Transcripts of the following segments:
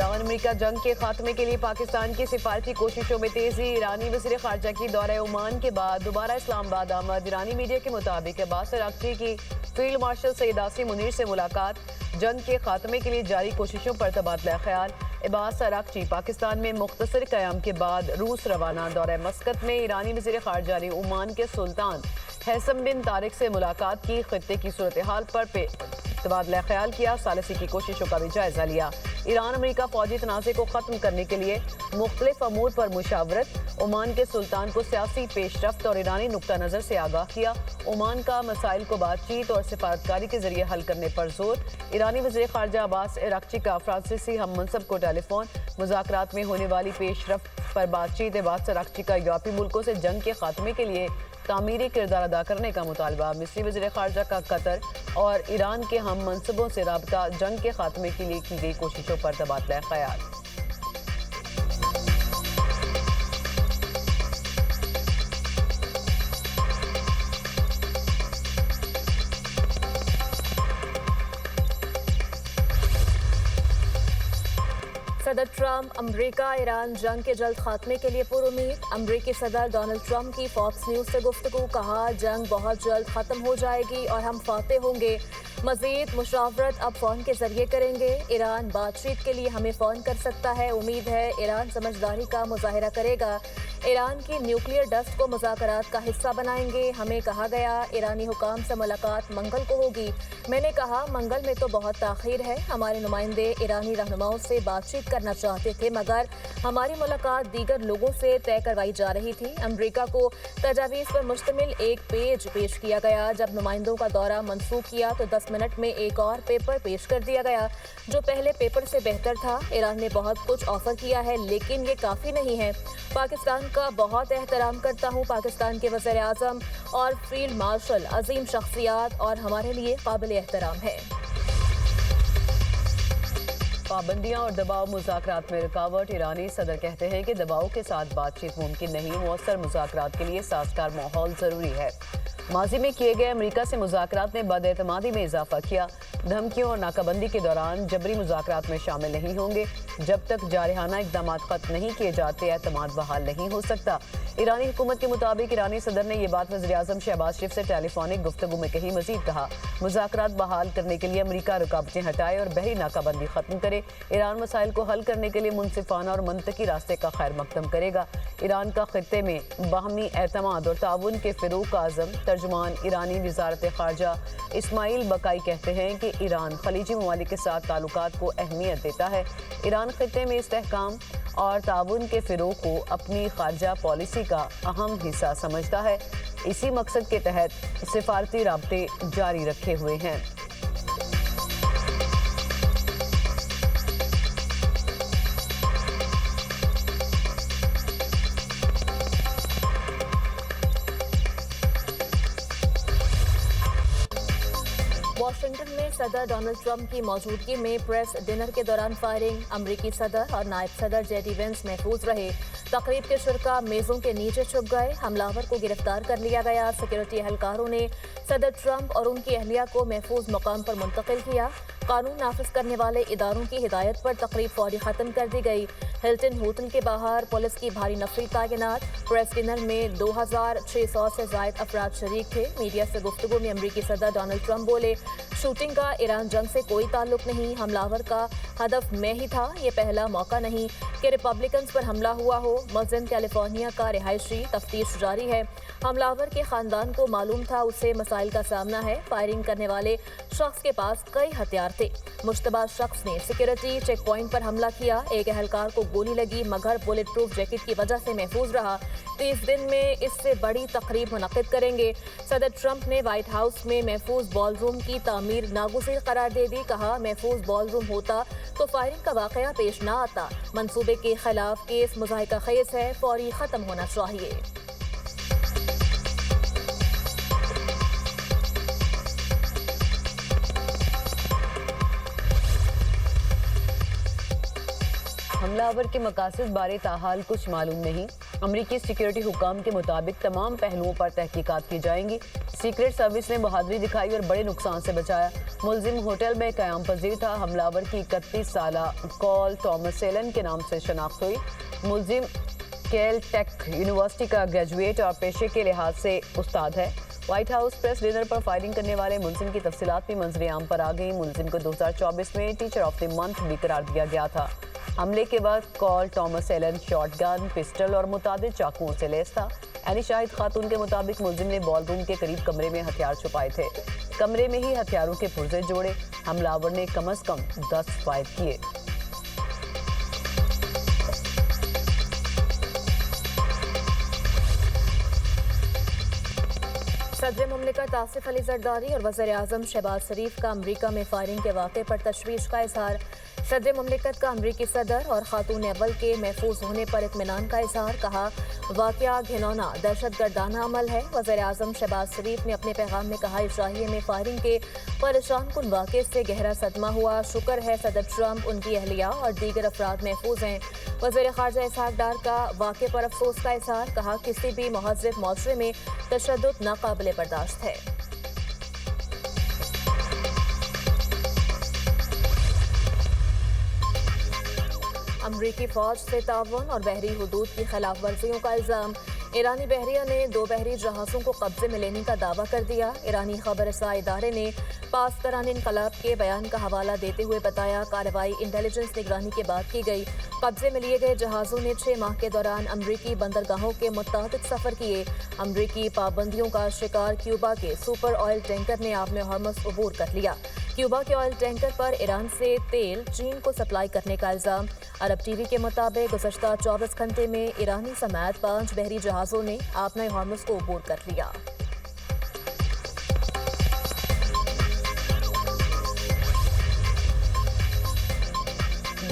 ایران امریکہ جنگ کے خاتمے کے لیے پاکستان کی سفارتی کوششوں میں تیزی۔ ایرانی وزیر خارجہ کی دورہ عمان کے بعد دوبارہ اسلام آباد آمد۔ ایرانی میڈیا کے مطابق عباس اراغچی کی فیلڈ مارشل سید عاصم منیر سے ملاقات، جنگ کے خاتمے کے لیے جاری کوششوں پر تبادلہ خیال۔ عباس اراغچی پاکستان میں مختصر قیام کے بعد روس روانہ۔ دورہ مسقط میں ایرانی وزیر خارجہ نے عمان کے سلطان حیثم بن طارق سے ملاقات کی، خطے کی صورتحال پر تبادلہ خیال کیا، ثالثی کی کوششوں کا بھی جائزہ لیا۔ ایران امریکہ فوجی تنازع کو ختم کرنے کے لیے مختلف امور پر مشاورت، عمان کے سلطان کو سیاسی پیش رفت اور ایرانی نقطہ نظر سے آگاہ کیا۔ عمان کا مسائل کو بات چیت اور سفارتکاری کے ذریعے حل کرنے پر زور۔ ایرانی وزیر خارجہ عباس اراغچی کا فرانسیسی ہم منصب کو ٹیلی فون، مذاکرات میں ہونے والی پیش رفت پر بات چیت۔ عباس اراغچی کا یورپی ملکوں سے جنگ کے خاتمے کے لیے تعمیری کردار ادا کرنے کا مطالبہ۔ مصری وزیر خارجہ کا قطر اور ایران کے ہم منصبوں سے رابطہ، جنگ کے خاتمے کے لیے کی گئی کوششوں پر تبادلہ خیال۔ صدر ٹرمپ امریکہ ایران جنگ کے جلد خاتمے کے لیے پر امید۔ امریکی صدر ڈونلڈ ٹرمپ کی فاکس نیوز سے گفتگو، کہا جنگ بہت جلد ختم ہو جائے گی اور ہم فاتح ہوں گے۔ مزید مشاورت اب فون کے ذریعے کریں گے۔ ایران بات چیت کے لیے ہمیں فون کر سکتا ہے، امید ہے ایران سمجھداری کا مظاہرہ کرے گا۔ ایران کی نیوکلیئر ڈسٹ کو مذاکرات کا حصہ بنائیں گے۔ ہمیں کہا گیا ایرانی حکام سے ملاقات منگل کو ہوگی۔ میں نے کہا منگل میں تو بہت تاخیر ہے، ہمارے نمائندے ایرانی رہنماؤں سے بات چیت کرنا چاہتے تھے مگر ہماری ملاقات دیگر لوگوں سے طے کروائی جا رہی تھی۔ امریکہ کو تجاویز پر مشتمل ایک پیج پیش کیا گیا۔ جب نمائندوں کا دورہ منسوخ کیا تو 10 منٹ میں ایک اور پیپر پیش کر دیا گیا جو پہلے پیپر سے بہتر تھا۔ ایران نے بہت کچھ آفر کیا ہے لیکن یہ کافی نہیں ہے۔ پاکستان کا بہت احترام کرتا ہوں، پاکستان کے وزیر اعظم اور فیلڈ مارشل عظیم شخصیات اور ہمارے لیے قابل احترام ہے۔ پابندیاں اور دباؤ مذاکرات میں رکاوٹ۔ ایرانی صدر کہتے ہیں کہ دباؤ کے ساتھ بات چیت ممکن نہیں، مؤثر مذاکرات کے لیے سازگار ماحول ضروری ہے۔ ماضی میں کیے گئے امریکہ سے مذاکرات نے بد اعتمادی میں اضافہ کیا۔ دھمکیوں اور ناکہ بندی کے دوران جبری مذاکرات میں شامل نہیں ہوں گے۔ جب تک جارحانہ اقدامات ختم نہیں کیے جاتے اعتماد بحال نہیں ہو سکتا۔ ایرانی حکومت کے مطابق ایرانی صدر نے یہ بات وزیر اعظم شہباز شریف سے ٹیلی فونک گفتگو میں کہی۔ مزید کہا مذاکرات بحال کرنے کے لیے امریکہ رکاوٹیں ہٹائے اور بحری ناکہ بندی ختم کرے۔ ایران مسائل کو حل کرنے کے لیے منصفانہ اور منطقی راستے کا خیر مقدم کرے گا۔ ایران کا خطے میں باہمی اعتماد اور تعاون کے فروغ کا عزم۔ ترجمان ایرانی وزارت خارجہ اسماعیل بقائی کہتے ہیں کہ ایران خلیجی ممالک کے ساتھ تعلقات کو اہمیت دیتا ہے۔ ایران خطے میں استحکام اور تعاون کے فروغ کو اپنی خارجہ پالیسی کا اہم حصہ سمجھتا ہے۔ اسی مقصد کے تحت سفارتی رابطے جاری رکھے ہوئے ہیں۔ واشنگٹن میں صدر ڈونلڈ ٹرمپ کی موجودگی میں پریس ڈنر کے دوران فائرنگ، امریکی صدر اور نائب صدر جے ڈی وینس محفوظ رہے۔ تقریب کے شرکاء میزوں کے نیچے چھپ گئے، حملہ آور کو گرفتار کر لیا گیا۔ سیکورٹی اہلکاروں نے صدر ٹرمپ اور ان کی اہلیہ کو محفوظ مقام پر منتقل کیا۔ قانون نافذ کرنے والے اداروں کی ہدایت پر تقریب فوری ختم کر دی گئی۔ ہلٹن ہوٹل کے باہر پولیس کی بھاری نفری تعینات۔ پریس ڈنر میں 2600 سے زائد افراد شریک تھے۔ میڈیا سے گفتگو میں امریکی صدر ڈونلڈ ٹرمپ بولے شوٹنگ کا ایران جنگ سے کوئی تعلق نہیں، حملہ آور کا ہدف میں ہی تھا، یہ پہلا موقع نہیں کہ ریپبلکنز پر حملہ ہوا ہو۔ ملزم کیلیفورنیا کا رہائشی، تفتیش جاری ہے۔ حملہ آور کے خاندان کو معلوم تھا اسے مسائل کا سامنا ہے۔ فائرنگ کرنے والے شخص کے پاس کئی ہتھیار تھے۔ مشتبہ شخص نے سیکورٹی چیک پوائنٹ پر حملہ کیا۔ ایک اہلکار کو گولی لگی مگر بلٹ پروف جیکٹ کی وجہ سے محفوظ رہا۔ 30 دن میں اس سے بڑی تقریب منعقد کریں گے۔ صدر ٹرمپ نے وائٹ ہاؤس میں محفوظ بال روم کی تعمیر ناگزیر قرار دے دی، کہا محفوظ بال روم ہوتا تو فائرنگ کا واقعہ پیش نہ آتا۔ منصوبے کے خلاف کیس مضحکہ خیز ہے، فوری ختم ہونا چاہیے۔ حملہ آور کے مقاصد بارے تاحال کچھ معلوم نہیں۔ امریکی سیکورٹی حکام کے مطابق تمام پہلوؤں پر تحقیقات کی جائیں گی۔ سیکرٹ سروس نے بہادری دکھائی اور بڑے نقصان سے بچایا۔ ملزم ہوٹل میں قیام پذیر تھا۔ حملہ آور کی 31 سالہ کال ٹامس ایلن کے نام سے شناخت ہوئی۔ ملزم کیل ٹیک یونیورسٹی کا گریجویٹ اور پیشے کے لحاظ سے استاد ہے۔ وائٹ ہاؤس پریس ڈنر پر فائرنگ کرنے والے ملزم کی تفصیلات بھی منظر عام پر آ گئیں۔ ملزم کو 2024 میں ٹیچر آف دی منتھ بھی قرار دیا گیا تھا۔ حملے کے بعد کال ٹامس ایلن شارٹ گن، پسٹل اور متعدد چاقوؤں سے لیس تھا۔ عینی شاہد خاتون کے مطابق ملزم نے بال روم کے قریب کمرے میں ہتھیار چھپائے تھے۔ کمرے میں ہی ہتھیاروں کے پرزے جوڑے۔ حملہ آور نے کم از کم 10 فائر کیے۔ صدر مملکت آصف علی زرداری اور وزیر اعظم شہباز شریف کا امریکہ میں فائرنگ کے واقعے پر تشویش کا اظہار۔ صدر مملکت کا امریکی صدر اور خاتون اول کے محفوظ ہونے پر اطمینان کا اظہار، کہا واقعہ گھناؤنا دہشت گردانہ عمل ہے۔ وزیر اعظم شہباز شریف نے اپنے پیغام میں کہا اسرائیل میں فائرنگ کے پریشان کن واقعے سے گہرا صدمہ ہوا۔ شکر ہے صدر ٹرمپ، ان کی اہلیہ اور دیگر افراد محفوظ ہیں۔ وزیر خارجہ اسحاق ڈار کا واقعے پر افسوس کا اظہار، کہا کسی بھی مہذب معاشرے میں تشدد ناقابل برداشت ہے۔ امریکی فوج سے تعاون اور بحری حدود کی خلاف ورزیوں کا الزام۔ ایرانی بحریہ نے 2 بحری جہازوں کو قبضے میں لینے کا دعویٰ کر دیا۔ ایرانی خبر رساں ادارے نے پاسداران انقلاب کے بیان کا حوالہ دیتے ہوئے بتایا کارروائی انٹیلیجنس نگرانی کے بعد کی گئی۔ قبضے میں لیے گئے جہازوں نے 6 ماہ کے دوران امریکی بندرگاہوں کے متعدد سفر کیے۔ امریکی پابندیوں کا شکار کیوبا کے سپر آئل ٹینکر نے آب میں ہارمز عبور کر لیا۔ کیوبا کے آئل ٹینکر پر ایران سے تیل چین کو سپلائی کرنے کا الزام۔ عرب ٹی وی کے مطابق گزشتہ 24 گھنٹے میں ایرانی سمیت 5 بحری جہازوں نے آب میں ہارمز کو عبور کر لیا۔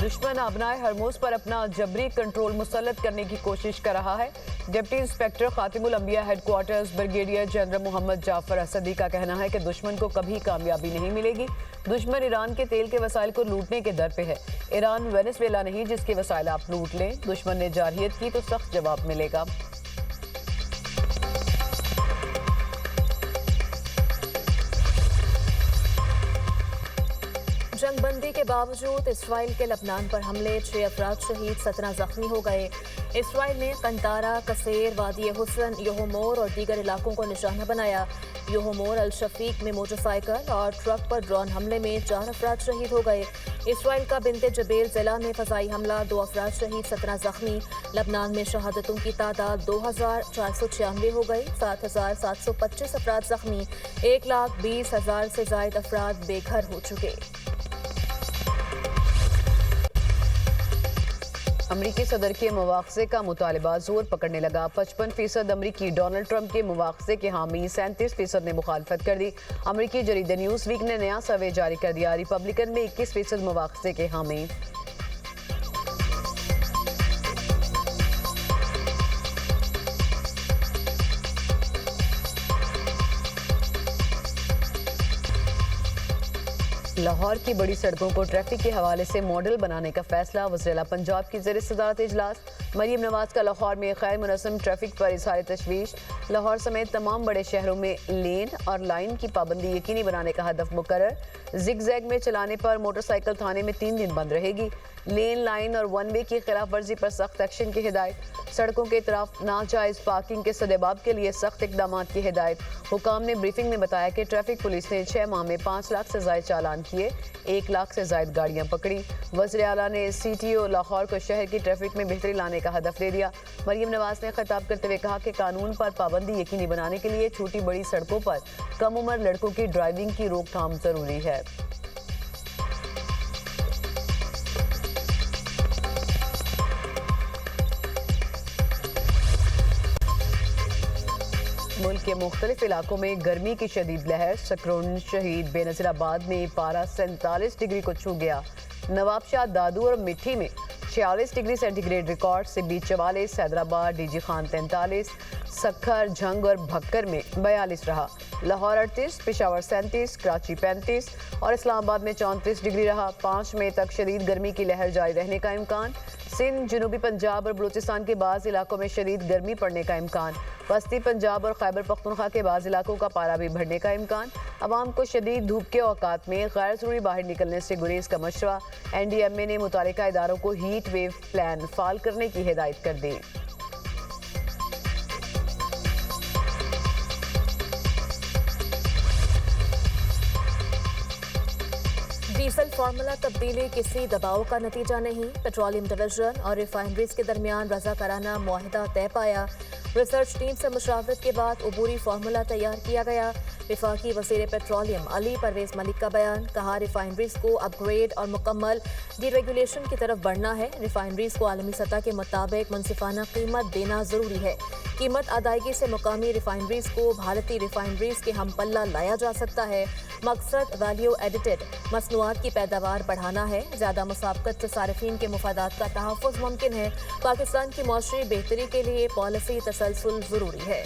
دشمن ابنائے ہرموز پر اپنا جبری کنٹرول مسلط کرنے کی کوشش کر رہا ہے۔ ڈپٹی انسپیکٹر خاتم الانبیاء ہیڈ کوارٹرز بریگیڈیئر جنرل محمد جعفر اسدی کا کہنا ہے کہ دشمن کو کبھی کامیابی نہیں ملے گی۔ دشمن ایران کے تیل کے وسائل کو لوٹنے کے در پہ ہے۔ ایران وینزویلا نہیں جس کے وسائل آپ لوٹ لیں۔ دشمن نے جارحیت کی تو سخت جواب ملے گا۔ جنگ بندی کے باوجود اسرائیل کے لبنان پر حملے، 6 افراد شہید، 17 زخمی ہو گئے۔ اسرائیل نے قنطارہ، قصیر، وادی حسن، یہومور اور دیگر علاقوں کو نشانہ بنایا۔ یہومور الشفیق میں موٹر سائیکل اور ٹرک پر ڈرون حملے میں 4 افراد شہید ہو گئے۔ اسرائیل کا بنت جبیل ضلع میں فضائی حملہ، 2 افراد شہید، 17 زخمی۔ لبنان میں شہادتوں کی تعداد 2496 ہو گئی، 7725 افراد زخمی، 1,20,000 سے زائد افراد بے گھر ہو چکے۔ امریکی صدر کے مواخذے کا مطالبہ زور پکڑنے لگا۔ 55% امریکی ڈونلڈ ٹرمپ کے مواخذے کے حامی، 37% نے مخالفت کر دی۔ امریکی جریدہ نیوز ویک نے نیا سروے جاری کر دیا۔ ریپبلکن میں 21% مواخذے کے حامی۔ لاہور کی بڑی سڑکوں کو ٹریفک کے حوالے سے ماڈل بنانے کا فیصلہ۔ وزیراعلیٰ پنجاب کی زیر صدارت اجلاس۔ مریم نواز کا لاہور میں غیر منظم ٹریفک پر اظہار تشویش۔ لاہور سمیت تمام بڑے شہروں میں لین اور لائن کی پابندی یقینی بنانے کا ہدف مقرر۔ زگ زیگ میں چلانے پر موٹر سائیکل تھانے میں 3 دن بند رہے گی۔ لین، لائن اور ون وے کی خلاف ورزی پر سخت ایکشن کی ہدایت۔ سڑکوں کے اطراف ناجائز پارکنگ کے سدباب کے لیے سخت اقدامات کی ہدایت۔ حکام نے بریفنگ میں بتایا کہ ٹریفک پولیس نے 6 ماہ میں 5 لاکھ سے زائد چالان کیے، 1 لاکھ سے زائد گاڑیاں پکڑی۔ وزیر اعلیٰ نے سی ٹی او لاہور کو شہر کی ٹریفک میں بہتری لانے کا ہدف دے دیا۔ مریم نواز نے خطاب کرتے ہوئے کہا کہ قانون پر پابندی یقینی بنانے کے لیے چھوٹی بڑی سڑکوں پر کم عمر لڑکوں کی ڈرائیونگ کی روک تھام ضروری ہے۔ ملک کے مختلف علاقوں میں گرمی کی شدید لہر۔ سکرون شہید بے نظیر آباد میں پارہ 47 ڈگری کو چھو گیا۔ نواب شاہ دادو اور مٹھی میں 46 ڈگری سینٹی گریڈ ریکارڈ، سبی 44، حیدرآباد ڈی جی خان 43، سکھر، جھنگ اور بھکر میں 42 رہا۔ لاہور 38، پشاور 37، کراچی 35 اور اسلام آباد میں 34 ڈگری رہا۔ 5 مئی تک شدید گرمی کی لہر جاری رہنے کا امکان۔ سندھ جنوبی پنجاب اور بلوچستان کے بعض علاقوں میں شدید گرمی پڑنے کا امکان، وسطی پنجاب اور خیبر پختونخوا کے بعض علاقوں کا پارہ بھی بڑھنے کا امکان، عوام کو شدید دھوپ کے اوقات میں غیر ضروری باہر نکلنے سے گریز کا مشورہ، این ڈی ایم اے نے متعلقہ اداروں کو ہیٹ ویو پلان فعال کرنے کی ہدایت کر دی۔ ڈیزل فارمولا تبدیلی کسی دباؤ کا نتیجہ نہیں، پیٹرولیم ڈویژن اور ریفائنریز کے درمیان رضاکارانہ معاہدہ طے پایا، ریسرچ ٹیم سے مشاورت کے بعد عبوری فارمولا تیار کیا گیا، وفاقی وزیر پیٹرولیم علی پرویز ملک کا بیان، کہا ریفائنریز کو اپ گریڈ اور مکمل ڈی ریگولیشن کی طرف بڑھنا ہے، ریفائنریز کو عالمی سطح کے مطابق منصفانہ قیمت دینا ضروری ہے، قیمت ادائیگی سے مقامی ریفائنریز کو بھارتی ریفائنریز کے ہم پلہ لایا جا سکتا ہے، مقصد ویلیو ایڈیٹڈ مصنوعات کی پیداوار بڑھانا ہے، زیادہ مسابقت سے صارفین کے مفادات کا تحفظ ممکن ہے، پاکستان کی معاشی بہتری کے لیے پالیسی تسلسل ضروری ہے۔